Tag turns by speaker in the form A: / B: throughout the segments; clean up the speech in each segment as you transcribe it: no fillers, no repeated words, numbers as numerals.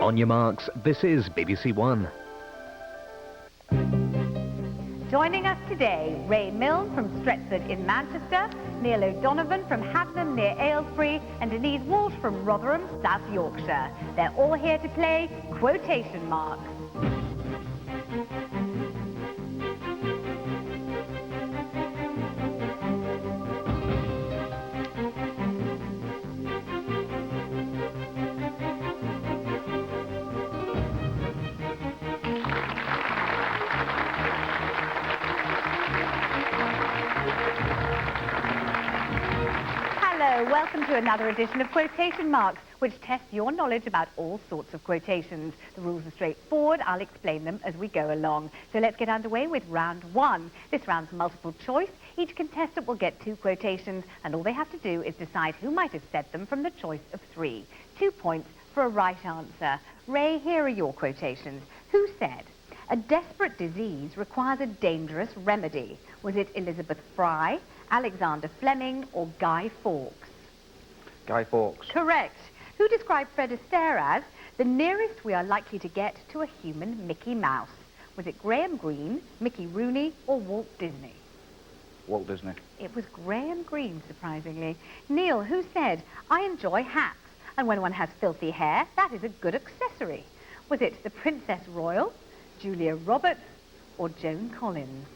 A: On your marks, this is BBC One.
B: Joining us today, Ray Milne from Stretford in Manchester, Neil O'Donovan from Hadnam near Aylesbury, and Denise Walsh from Rotherham, South Yorkshire. They're all here to play Quotation Marks. Hello, welcome to another edition of Quotation Marks, which tests your knowledge about all sorts of quotations. The rules are straightforward. I'll explain them as we go along. So let's get underway with round one. This round's multiple choice. Each contestant will get 2 quotations, and all they have to do is decide who might have said them from the choice of 3. 2 points for a right answer. Ray, here are your quotations. Who said, "A desperate disease requires a dangerous remedy"? Was it Elizabeth Fry, Alexander Fleming, or Guy Fawkes?
C: Guy Fawkes.
B: Correct. Who described Fred Astaire as the nearest we are likely to get to a human Mickey Mouse? Was it Graham Greene, Mickey Rooney, or Walt Disney?
C: Walt Disney.
B: It was Graham Greene, surprisingly. Neil, who said, "I enjoy hats, and when one has filthy hair, that is a good accessory"? Was it the Princess Royal, Julia Roberts, or Joan Collins?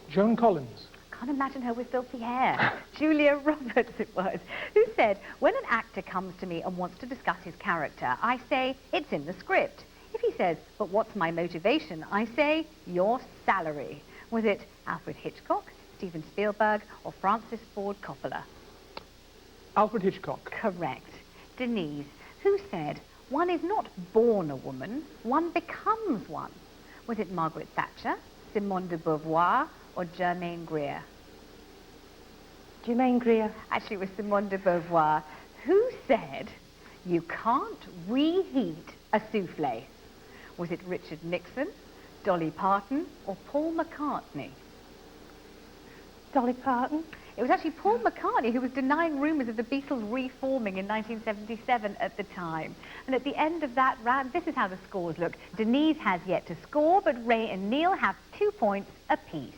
D: Joan Collins.
B: Can't imagine her with filthy hair. Julia Roberts it was. Who said, "When an actor comes to me and wants to discuss his character, I say, it's in the script. If he says, but what's my motivation, I say, your salary." Was it Alfred Hitchcock, Steven Spielberg, or Francis Ford Coppola?
D: Alfred Hitchcock.
B: Correct. Denise, who said, "One is not born a woman, one becomes one"? Was it Margaret Thatcher, Simone de Beauvoir, or Germaine Greer?
E: Germaine Greer.
B: Actually, it was Simone de Beauvoir. Who said, "You can't reheat a souffle"? Was it Richard Nixon, Dolly Parton, or Paul McCartney?
E: Dolly Parton.
B: It was actually Paul McCartney who was denying rumours of the Beatles reforming in 1977 at the time. And at the end of that round, this is how the scores look. Denise has yet to score, but Ray and Neil have 2 points apiece.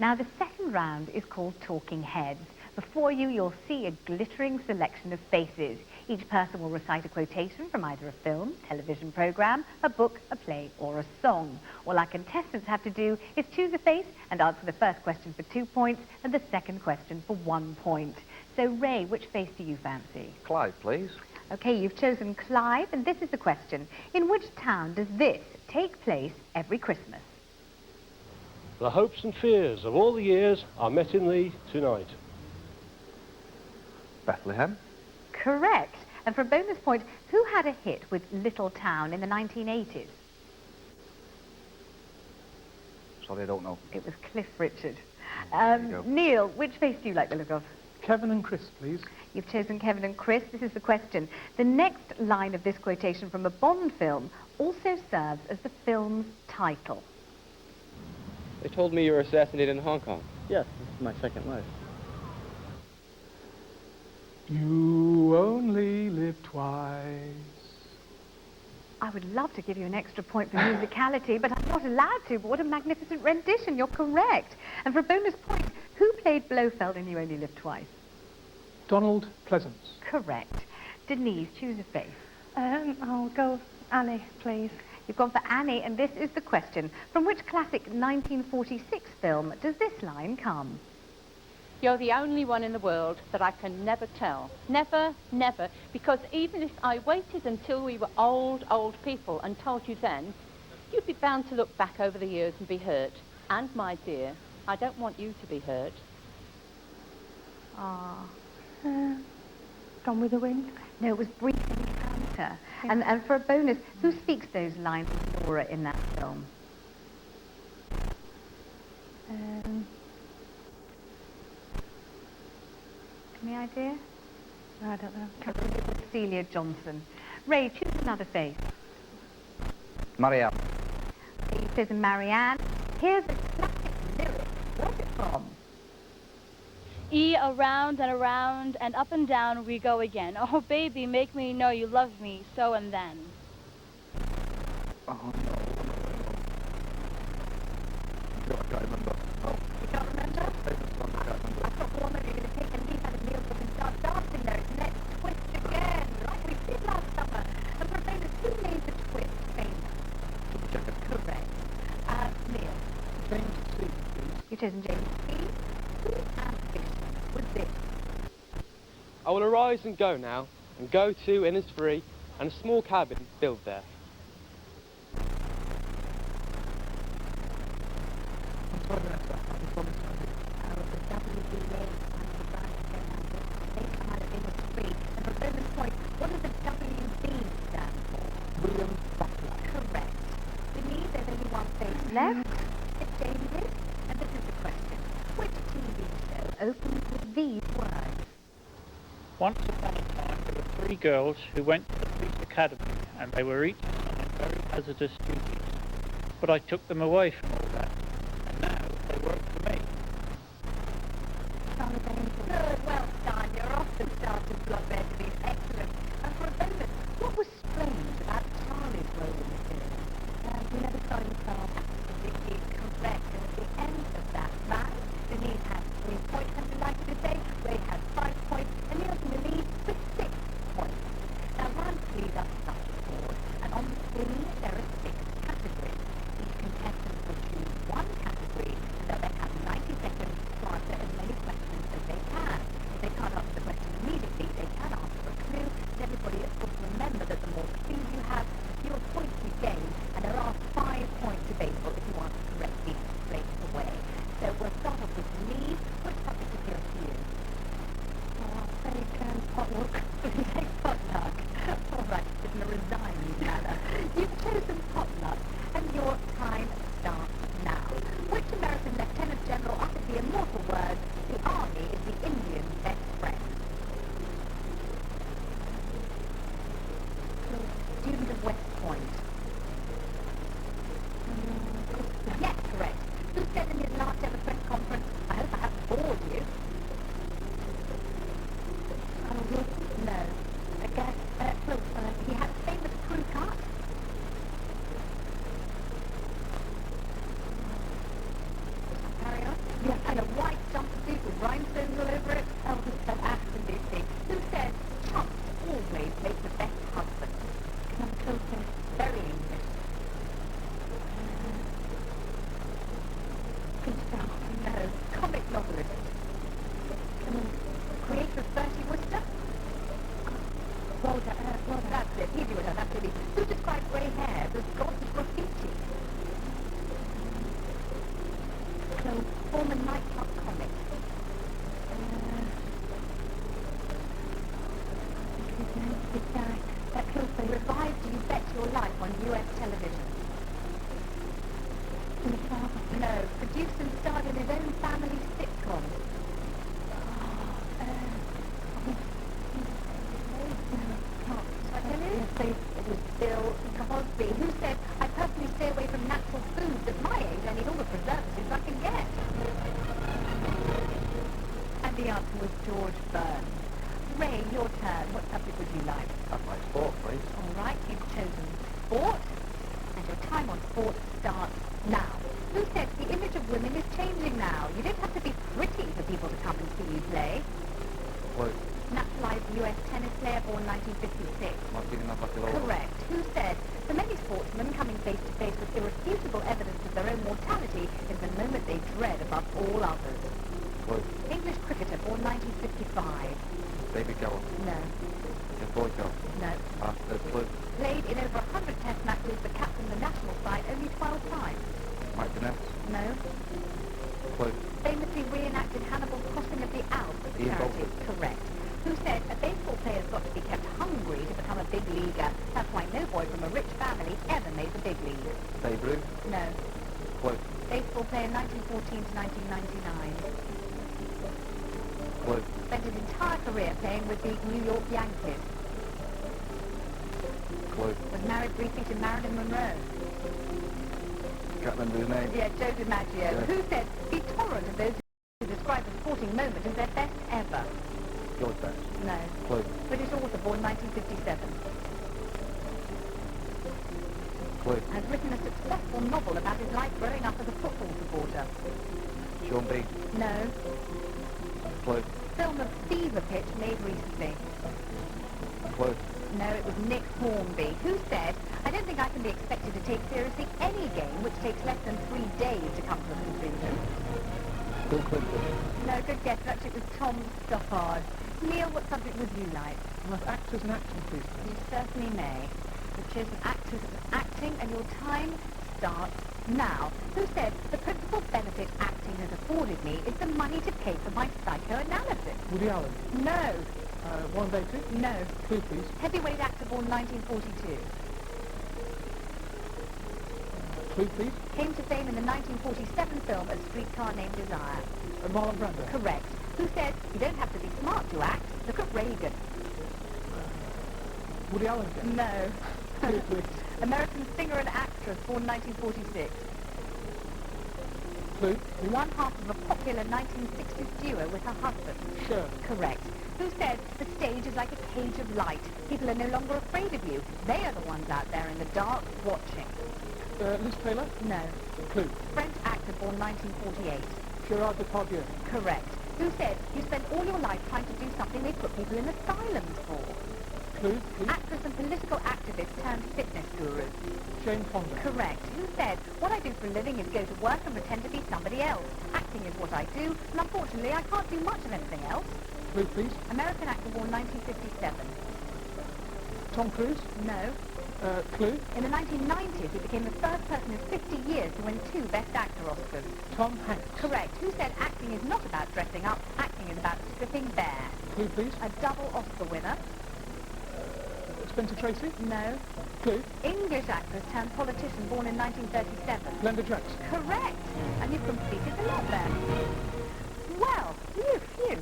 B: Now, the second round is called Talking Heads. Before you, you'll see a glittering selection of faces. Each person will recite a quotation from either a film, television programme, a book, a play, or a song. All our contestants have to do is choose a face and answer the first question for 2 points and the second question for 1 point. So, Ray, which face do you fancy?
C: Clive, please.
B: OK, you've chosen Clive, and this is the question. In which town does this take place every Christmas?
F: The hopes and fears of all the years are met in thee tonight.
C: Bethlehem.
B: Correct. And for a bonus point, who had a hit with Little Town in the 1980s?
C: Sorry, I don't know.
B: It was Cliff Richard.
C: There you go.
B: Neil, which face do you like the look of?
D: Kevin and Chris, please.
B: You've chosen Kevin and Chris. This is the question. The next line of this quotation from a Bond film also serves as the film's title.
G: They told me you were assassinated in Hong Kong.
H: Yes, this is my second life.
D: You only live twice.
B: I would love to give you an extra point for musicality, but I'm not allowed to. But what a magnificent rendition. You're correct. And for a bonus point, who played Blofeld in You Only Live Twice?
D: Donald Pleasance.
B: Correct. Denise, choose a face.
E: I'll go Annie, please.
B: You've gone for Annie, and this is the question. From which classic 1946 film does this line come?
I: You're the only one in the world that I can never tell. Never, never. Because even if I waited until we were old, old people and told you then, you'd be bound to look back over the years and be hurt. And, my dear, I don't want you to be hurt.
B: Ah.
E: Gone with the Wind.
B: No, it was Brief Encounter. And for a bonus, who speaks those lines with Laura in that film? Any idea?
E: I don't know.
B: Celia Johnson. Ray, choose another face.
C: Marianne.
B: You've chosen Marianne. Here's a classic lyric. Where's it from?
J: E around and around and up and down we go again. Oh, baby, make me know you love me so and then.
C: Oh, no. I can't remember. Oh.
B: You can't remember?
C: Famous song, I can't remember.
B: I've got one that you're going to take and leave out of Neil Book and start dancing there. It's Let's Twist Again, like we did last summer. And for famous, who made the twist famous? Correct. Neil.
D: James C, please.
B: You've chosen James C. Whose ambition was this?
G: I will arise and go now, and go to Innisfree, and a small cabin build there.
D: I'm sorry, Vanessa. I promised I would.
B: The WBA and the Brian they come out of Innisfree. And for bonus point, what does the WB stand for?
D: William Butler.
B: Correct. Denise, there's only one face left. It's David. And this is the question. Which TV show opens with these words?
H: Once upon a time, there were 3 girls who went to the police academy, and they were each assigned very hazardous duties. But I took them away from all that, and now they work for me.
B: Good, well done. You're off the start of Blood Red Denise. Excellent. And for a bonus, what was strange about Charlie's role in the film? We never saw him fall. Absolutely correct. And at the end of that round, Denise had 3 points, and delighted to say Ray had 5 points, and Neil's in the lead with 6 points. Now, round 3 is upside board, and on the screen there are 6 categories. Each contestant will choose 1 category, and they'll then have 90 seconds to answer as many questions as they can. If they can't answer the question immediately, they can ask for a clue, and everybody is supposed to remember that the more clues you have, the fewer points you gain, and there are 5 points available if you answer correctly straight away. So we'll start off with Lee. Which topic appeals to you? I'll take potluck. Take potluck. All right, it's in a resigned manner. You've chosen potluck, and your time starts now. Which American Lieutenant General uttered the immortal words, "The Army is the Indian's best friend"? Student of West Point. Yes, correct. Who said in his last ever press conference, "I hope I haven't bored you"? No. Again, he had a famous crew cut. Carry on. Yes, and a white jumpsuit with rhinestones all over it. Absolutely. Who said, "Trumps always make the best husband"? Very English. No. Comic novelist. Creator of Bertie Wooster? Well, that's it. Easy with her, absolutely. Who described grey hair as God's graffiti? Former nightclub comic. Revived You Bet Your Life on US television. No. Produced and starred in his own family sitcom. I tell you? It was Bill Cosby, who said, "I personally stay away from natural foods. At my age, I need all the preservatives I can get." And the answer was George Burns. Ray, your turn. What subject would you like?
C: That's my sport, please.
B: All right, you've chosen sport, and your time on sport starts now. Who said the image of women is changing now? You don't have to be pretty for people to come and see you play.
C: Clue.
B: Naturalized US tennis player born 1956.
C: Martina Navratilova.
B: Correct. Who said, "For many sportsmen, coming face to face with irrefutable evidence of their own mortality is the moment they dread above all others"?
C: Clue.
B: English cricketer born 1955.
C: David Gower.
B: No.
C: Jeff Boyko.
B: No.
C: Clue.
B: Played in over 100 test matches, but captained the national side only 12 times.
C: Mike Vanessa.
B: No.
C: Clue.
B: Famously reenacted Hannibal's crossing of the Alps at
C: Ian
B: charity.
C: Bolton.
B: Correct. Who said a baseball player's got to be kept hungry to become a big leaguer. That's why no boy from a rich family ever made the big league.
C: Babe Ruth.
B: No.
C: Clue.
B: Baseball player 1914 to 1999.
C: Clue.
B: Spent his entire career playing with the New York Yankees.
C: Clue.
B: Was married briefly to Marilyn Monroe.
C: Can't remember his name.
B: Yeah, Joe DiMaggio.
C: Yeah.
B: Who said, "Be tolerant of those who describe a sporting moment as their best ever"?
C: George Best.
B: No.
C: Clue.
B: British author born 1957.
C: Clue.
B: Has written a successful novel about his life growing up as a football supporter.
C: Sean B.
B: No.
C: Clue.
B: Film of Fever Pitch made recently.
C: Clue.
B: No, it was Nick Hornby, who said, I don't think I can be expected to take seriously any game which takes less than 3 days to come to a conclusion.
C: Bill Clinton.
B: No, good guess. Actually, it was Tom Stoppard. Neil, what subject would you like?
D: Enough actors and acting, please.
B: You certainly may. You've chosen actors and acting, and your time starts now. Who said, the principal benefit acting has afforded me is the money to pay for my psychoanalysis?
D: Woody Allen.
B: No.
D: Warren Beatty.
B: No.
D: Clue, please.
B: Heavyweight actor born 1942.
D: Clue, please.
B: Came to fame in the 1947 film A Streetcar Named Desire.
D: Marlon Brando.
B: Correct. Who said, you don't have to be smart to act. Look at Reagan.
D: Woody Allen again.
B: No.
D: Clue, please.
B: American singer and actress born 1946.
D: Clue.
B: One half of a popular 1960s duo with her husband.
D: Sure.
B: Correct. Who said, the stage is like a cage of light. People are no longer afraid of you. They are the ones out there in the dark watching.
D: Liz Taylor.
B: No.
D: Clue.
B: French actor born 1948.
D: Gerard Depardieu.
B: Correct. Who said, you spend all your life trying to do something they put people in asylums for?
D: Clue, please.
B: Actress and political activist turned fitness guru.
D: Jane Fonda.
B: Correct. Who said, what I do for a living is go to work and pretend to be somebody else. Acting is what I do, and unfortunately I can't do much of anything else.
D: Clue, please.
B: American actor born 1957.
D: Tom Cruise.
B: No.
D: Clue.
B: In the 1990s, he became the first person in 50 years to win 2 Best Actor Oscars.
D: Tom Hanks.
B: Correct. Who said acting is not about dressing up, acting is about stripping bare?
D: Clue, please.
B: A double Oscar winner.
D: Spencer Tracy.
B: No.
D: Clue.
B: English actress turned politician born in 1937.
D: Glenda Jackson.
B: Correct. And you've completed the lot there. Well, phew.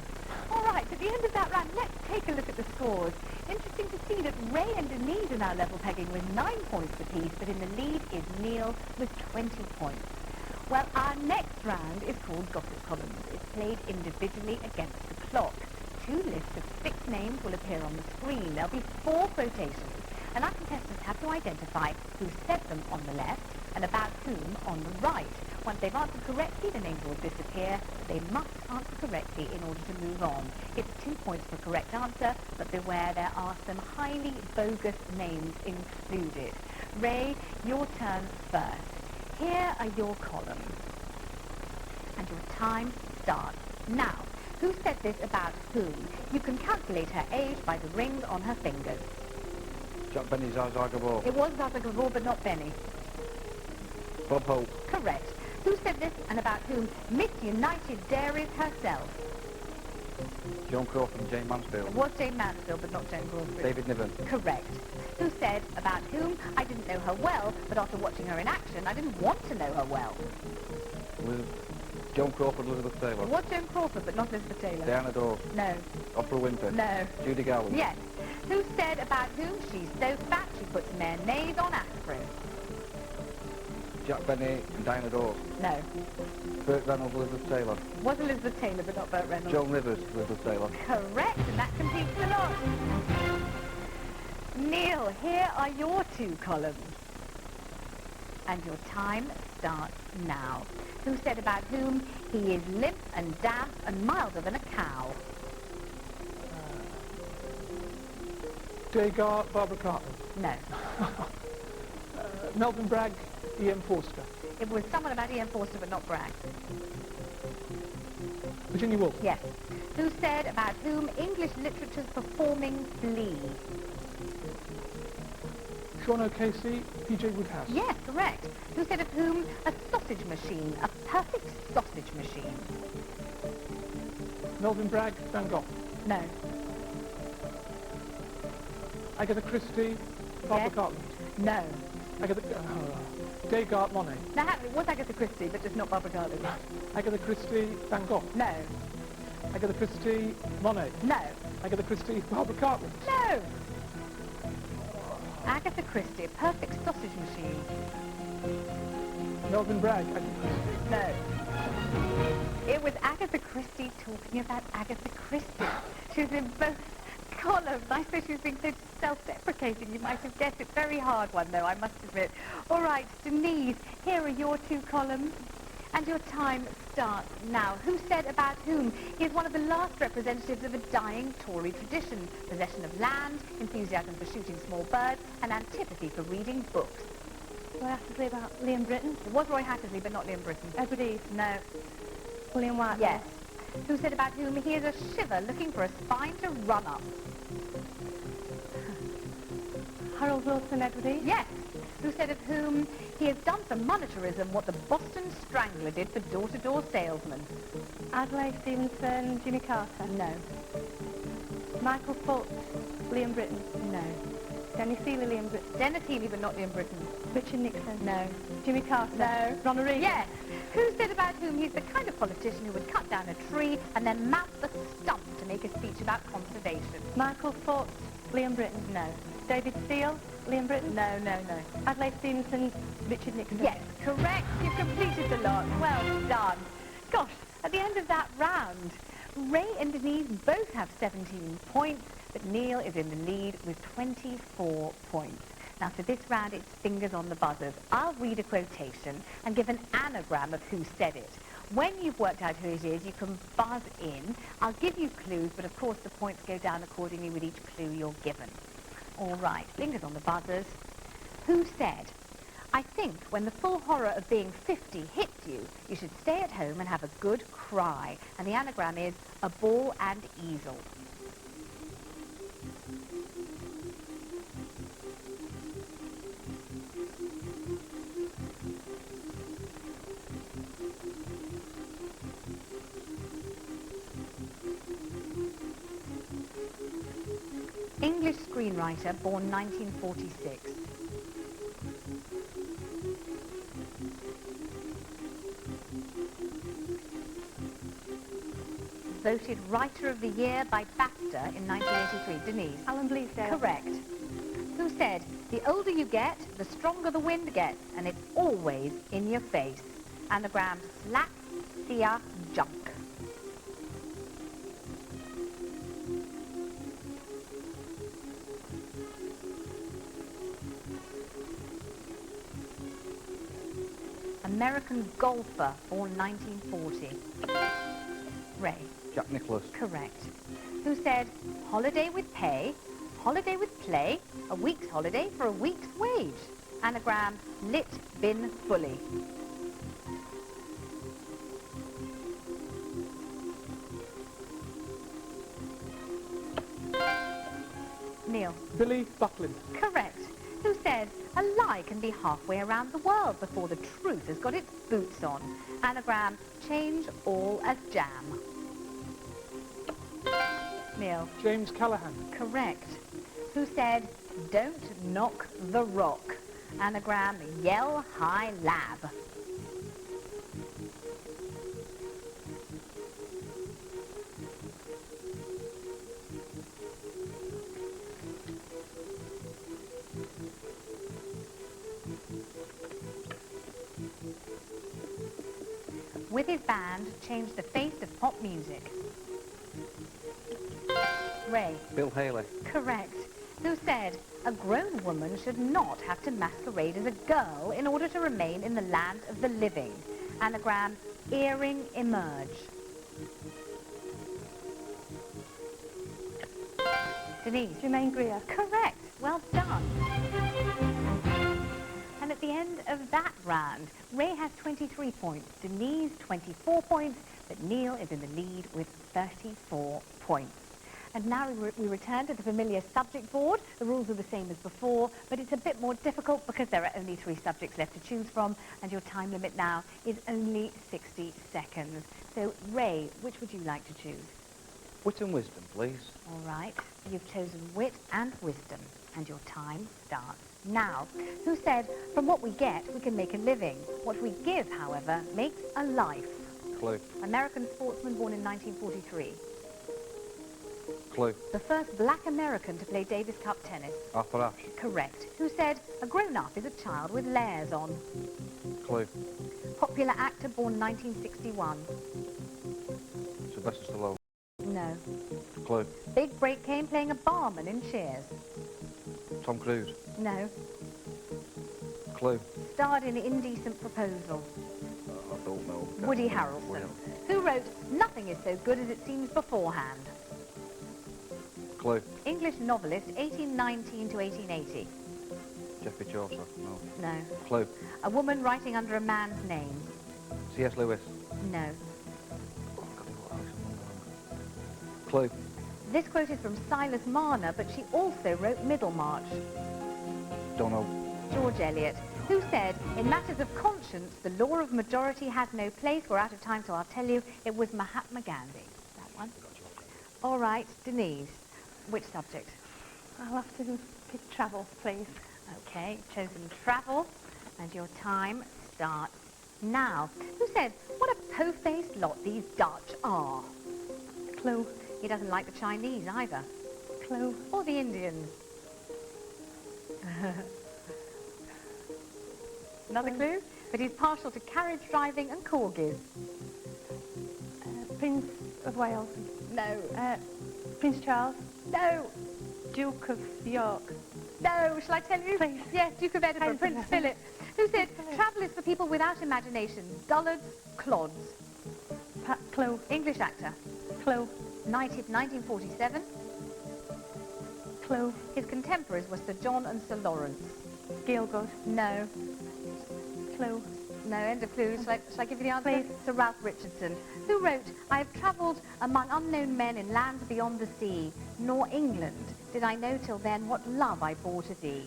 B: All right, at the end of that round, let's take a look at the scores. Interesting to see that Ray and Denise are now level pegging with 9 points apiece, but in the lead is Neil with 20 points. Well, our next round is called Gossip Columns. It's played individually against the clock. 2 lists of 6 names will appear on the screen. There'll be 4 quotations, and our contestants have to identify who said them on the left and about whom on the right. Once they've answered correctly, the names will disappear. They must answer correctly in order to move on. It's 2 points for correct answer, but beware, there are some highly bogus names included. Ray, your turn first. Here are your columns. And your time starts now. Who said this about whom? You can calculate her age by the rings on her fingers.
C: Jack Benny, Zaza Gabor.
B: It was Zaza Gabor, but not Benny.
C: Bob Hope.
B: Correct. Who said this and about whom Miss United Dairies herself?
C: Joan Crawford and Jane Mansfield.
B: It was Jane Mansfield, but not Joan Crawford.
C: David Niven.
B: Correct. Who said about whom I didn't know her well, but after watching her in action, I didn't want to know her well?
C: Joan Crawford, Elizabeth Taylor.
B: It was Joan Crawford, but not Elizabeth Taylor.
C: Diana Dawes.
B: No.
C: Oprah Winfrey.
B: No.
C: Judy Garland.
B: Yes. Who said about whom she's so fat she puts mayonnaise on aspirin?
C: Jack Benny and Diana Dawes.
B: No.
C: Burt Reynolds, Elizabeth Taylor.
B: It was Elizabeth Taylor, but not Burt Reynolds.
C: Joan Rivers, Elizabeth Taylor.
B: Correct, and that completes the lot. Neil, here are your 2 columns. And your time starts now. Who said about whom he is limp and damp and milder than a cow?
D: Degas, Barbara Cartman.
B: No.
D: Melvin Bragg, E.M. Forster.
B: It was someone about Ian Forster, but not Bragg.
D: Virginia Woolf.
B: Yes. Who said about whom English literature's performing flea?
D: Sean O'Casey, P.J. Woodhouse.
B: Yes, correct. Who said of whom a sausage machine, a perfect sausage machine?
D: Melvin Bragg, Van Gogh.
B: No.
D: Agatha Christie, Barbara
B: Yes.
D: Cartman.
B: No.
D: Degas, Monet.
B: Now, it was Agatha Christie, but just not Barbara Cartman.
D: Agatha Christie, Van Gogh.
B: No.
D: Agatha Christie, Monet.
B: No.
D: Agatha Christie, Barbara Cartman.
B: No. Agatha Christie, a perfect sausage machine.
D: Melvin Bragg, Agatha Christie.
B: No. It was Agatha Christie talking about Agatha Christie. She was in both column. I suppose she was being so self-deprecating. You might have guessed it. Very hard one, though, I must admit. All right, Denise, here are your 2 columns. And your time starts now. Who said about whom? He is one of the last representatives of a dying Tory tradition. Possession of land, enthusiasm for shooting small birds, and antipathy for reading books.
E: Roy Hattersley about Liam Britton.
B: It was Roy Hattersley, but not Liam Britton.
E: Edward East.
B: No.
E: William White.
B: Yes. Who said about whom? He is a shiver looking for a spine to run up.
E: Harold Wilson, Edward East.
B: Yes. Who said of whom? He has done for monetarism what the Boston Strangler did for door-to-door salesmen.
E: Adlai Stevenson, Jimmy Carter.
B: No.
E: Michael Fultz, Liam Britton.
B: No.
E: Dennis Healy, Liam Britton.
B: Dennis Healy, but not Liam Britton.
E: Richard Nixon.
B: No.
E: Jimmy Carter.
B: No.
E: Ronald Reagan.
B: Yes. Who said about whom? He's the kind of politician who would cut down a tree and then mount the stump to make a speech about conservation.
E: Michael Fultz, Liam Britton.
B: No.
E: David Steele, Liam Britton.
B: No, no, no.
E: Adlai Stevenson, Richard Nixon.
B: Yes, correct. You've completed the lot. Well done. Gosh, at the end of that round, Ray and Denise both have 17 points, but Neil is in the lead with 24 points. Now, for this round, it's fingers on the buzzers. I'll read a quotation and give an anagram of who said it. When you've worked out who it is, you can buzz in. I'll give you clues, but of course the points go down accordingly with each clue you're given. All right, fingers on the buzzers. Who said, I think when the full horror of being 50 hits you, you should stay at home and have a good cry. And the anagram is a ball and easel. English screenwriter, born 1946. Voted Writer of the Year by BAFTA in 1983. Denise.
E: Alan Bleasdale.
B: Correct. Who said, the older you get, the stronger the wind gets, and it's always in your face. Anagram, slap, seer, junk. American golfer, born 1940. Ray.
C: Jack Nicklaus.
B: Correct. Who said, holiday with pay, holiday with play, a week's holiday for a week's wage. Anagram, lit bin fully. Neil.
D: Billy Buckland.
B: Correct. Who said, a lie can be halfway around the world before the truth has got its boots on. Anagram, change all as jam. Neil.
D: James Callaghan.
B: Correct. Who said, don't knock the rock. Anagram, yell high lab. With his band, changed the face of pop music. Ray.
C: Bill Haley.
B: Correct. Who said, a grown woman should not have to masquerade as a girl in order to remain in the land of the living. Anagram, earring emerge. Denise.
E: Germaine Greer.
B: Correct. Well done. And at the end of that round, Ray has 23 points, Denise 24 points, but Neil is in the lead with 34 points. And now we return to the familiar subject board. The rules are the same as before, but it's a bit more difficult because there are only 3 subjects left to choose from, and your time limit now is only 60 seconds. So, Ray, which would you like to choose?
C: Wit and wisdom, please.
B: All right, you've chosen wit and wisdom, and your time starts now. Who said, from what we get, we can make a living. What we give, however, makes a life.
C: Clue.
B: American sportsman born in 1943.
C: Clue.
B: The first black American to play Davis Cup tennis.
C: Arthur Ashe.
B: Correct. Who said, a grown-up is a child with layers on.
C: Clue.
B: Popular actor born 1961.
C: Sylvester Stallone.
B: No.
C: Clue.
B: Big break came playing a barman in Cheers.
C: Tom Cruise.
B: No.
C: Clue.
B: Starred in Indecent Proposal.
C: I don't know.
B: Woody Harrelson. Who wrote Nothing is so good as it seems beforehand?
C: Clue.
B: English novelist, 1819 to 1880.
C: Geoffrey Chaucer. No.
B: No.
C: Clue.
B: A woman writing under a man's name.
C: C.S. Lewis.
B: No.
C: Clue.
B: This quote is from Silas Marner, but she also wrote Middlemarch.
C: Don't know.
B: George Eliot, who said, in matters of conscience, the law of majority has no place. We're out of time, so I'll tell you, it was Mahatma Gandhi. That one. All right, Denise, which subject?
E: I'll have to pick travel, please.
B: Okay, chosen travel, and your time starts now. Who said, what a po-faced lot these Dutch are?
E: Clue.
B: He doesn't like the Chinese either.
E: Clue.
B: Or the Indians. Another clue? But he's partial to carriage driving and corgis.
E: Prince of Wales.
B: No.
E: Prince Charles.
B: No.
E: Duke of York.
B: No. Shall I tell you?
E: Please.
B: Yes, Duke of Edinburgh, Prince Philip. Who said, travel is for people without imagination. Dullards, clods.
E: Clue.
B: English actor.
E: Clue.
B: Knighted 1947.
E: Clue.
B: His contemporaries were Sir John and Sir Lawrence.
E: Gielgud.
B: No.
E: Clue.
B: No, end of clues. Shall I give you the answer?
E: Please.
B: Sir Ralph Richardson, who wrote, I have travelled among unknown men in lands beyond the sea, nor England did I know till then what love I bore to thee.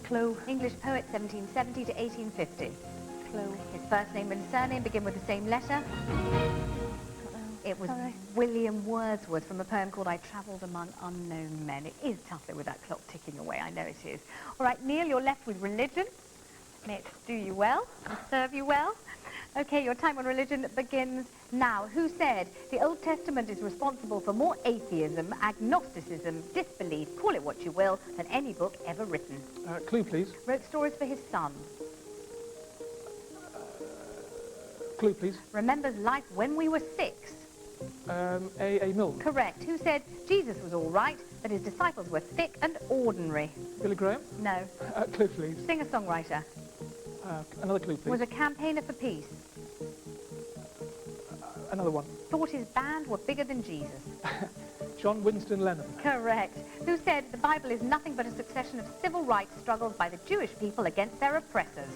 E: Clue.
B: English poet, 1770 to 1850.
E: Clue.
B: His first name and surname begin with the same letter. It was
E: Sorry.
B: William Wordsworth from a poem called I Travelled Among Unknown Men. It is tough though with that clock ticking away, I know it is. All right, Neil, you're left with religion. May it do you well and serve you well. Okay, your time on religion begins now. Who said the Old Testament is responsible for more atheism, agnosticism, disbelief, call it what you will, than any book ever written?
D: Clue, please.
B: Wrote stories for his son.
D: Clue, please.
B: Remembers life when we were 6.
D: A. Milne.
B: Correct. Who said Jesus was all right, but his disciples were thick and ordinary?
D: Billy Graham.
B: No.
D: Clue, please.
B: Singer-songwriter.
D: Another clue, please.
B: Was a campaigner for peace.
D: Another one.
B: Thought his band were bigger than Jesus.
D: John Winston Lennon.
B: Correct. Who said the Bible is nothing but a succession of civil rights struggles by the Jewish people against their oppressors?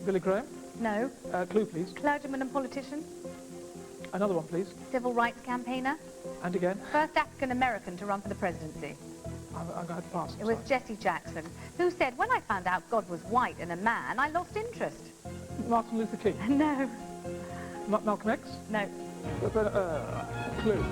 D: Billy Graham.
B: No.
D: Clue, please.
B: Clergyman and politician.
D: Another one, please.
B: Civil rights campaigner.
D: And again.
B: First African-American to run for the presidency.
D: I'm going to have to pass.
B: It was Jesse Jackson, who said, when I found out God was white and a man, I lost interest.
D: Martin Luther King.
B: No.
D: Malcolm X.
B: No.
D: Clue.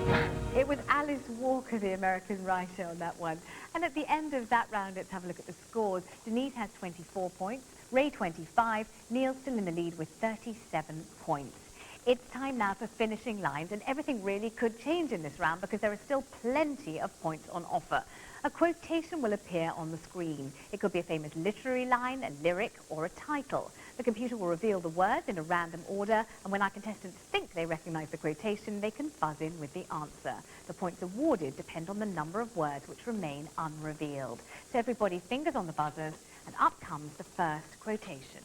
B: It was Alice Walker, the American writer, on that one. And at the end of that round, let's have a look at the scores. Denise has 24 points, Ray 25, Neil still in the lead with 37 points. It's time now for finishing lines, and everything really could change in this round because there are still plenty of points on offer. A quotation will appear on the screen. It could be a famous literary line, a lyric, or a title. The computer will reveal the words in a random order, and when our contestants think they recognize the quotation, they can buzz in with the answer. The points awarded depend on the number of words which remain unrevealed. So everybody, fingers on the buzzers, and up comes the first quotation.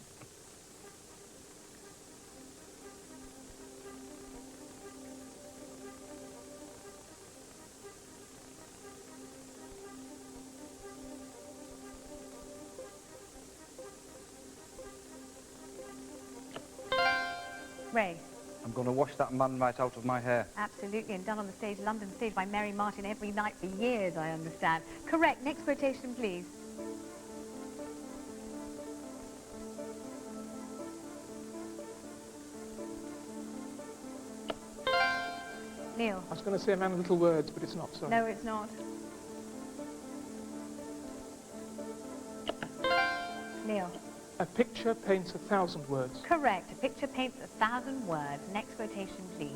B: Ray.
C: I'm going to wash that man right out of my hair.
B: Absolutely, and done on the stage, London stage, by Mary Martin every night for years, I understand. Correct. Next quotation, please. Neil.
D: I was going to say a man of little words, but it's not, sorry.
B: No, it's not. Neil.
D: A picture paints 1,000 words.
B: Correct. A picture paints 1,000 words. Next quotation, please.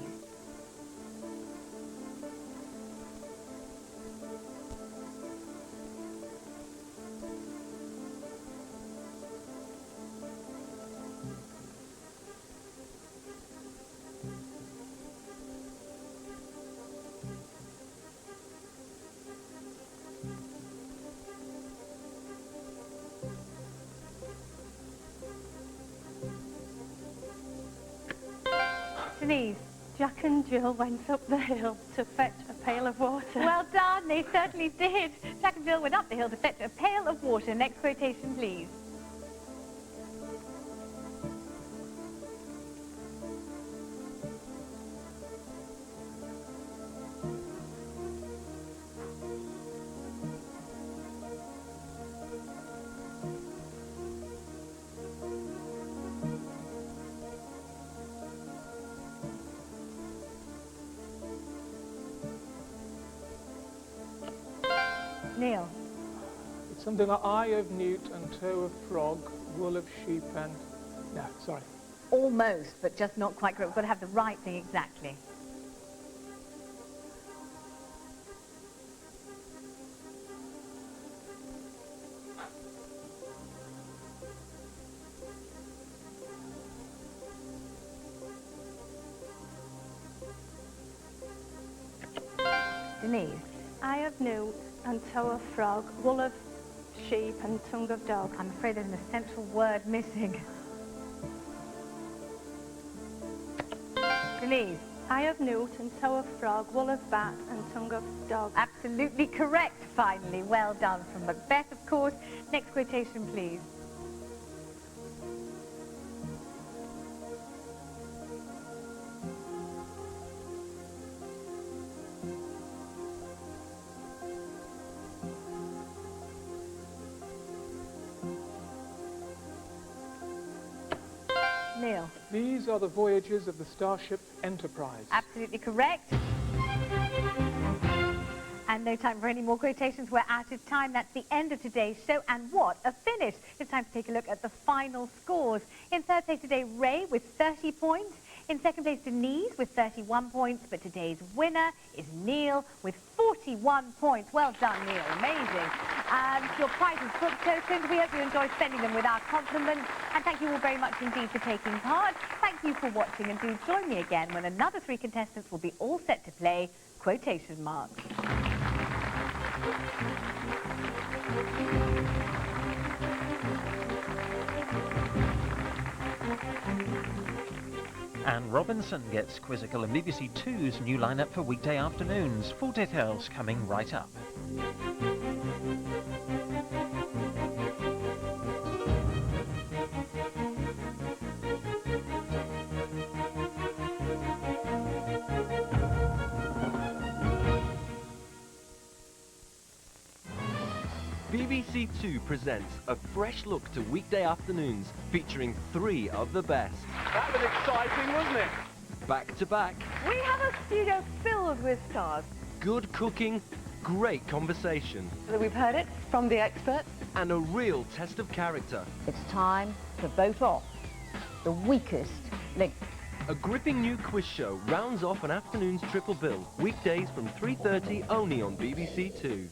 B: Denise.
E: Jack and Jill went up the hill to fetch a pail of water.
B: Well done, they certainly did. Jack and Jill went up the hill to fetch a pail of water. Next quotation, please. Neil.
D: It's something like eye of newt and toe of frog, wool of sheep and... No, sorry.
B: Almost, but just not quite correct. We've got to have the right thing exactly. Denise.
E: Eye of newt and toe of frog, wool of sheep and tongue of dog.
B: I'm afraid there's an essential word missing. Denise.
E: Eye of newt and toe of frog, wool of bat and tongue of dog.
B: Absolutely correct, finally. Well done from Macbeth, of course. Next quotation, please. Neil.
D: These are the voyages of the starship Enterprise.
B: Absolutely correct. And no time for any more quotations. We're out of time. That's the end of today's show. And what a finish. It's time to take a look at the final scores. In third place today, Ray with 30 points. In second place, Denise with 31 points. But today's winner is Neil with 41 points. Well done, Neil. Amazing. And your prizes book tokens. We hope you enjoy spending them with our compliments. And thank you all very much indeed for taking part. Thank you for watching. And do join me again when another 3 contestants will be all set to play Quotation Marks.
K: Anne Robinson gets quizzical in BBC Two's new lineup for weekday afternoons. Full details coming right up.
L: BBC Two presents a fresh look to weekday afternoons featuring 3 of the best.
G: That was exciting, wasn't it?
L: Back to back,
B: We have a studio filled with stars.
L: good cooking, great conversation,
M: We've heard it from the experts.
L: and a real test of character.
I: It's time to vote off the weakest link.
L: A gripping new quiz show rounds off an afternoon's triple bill, weekdays from 3:30 only on BBC Two.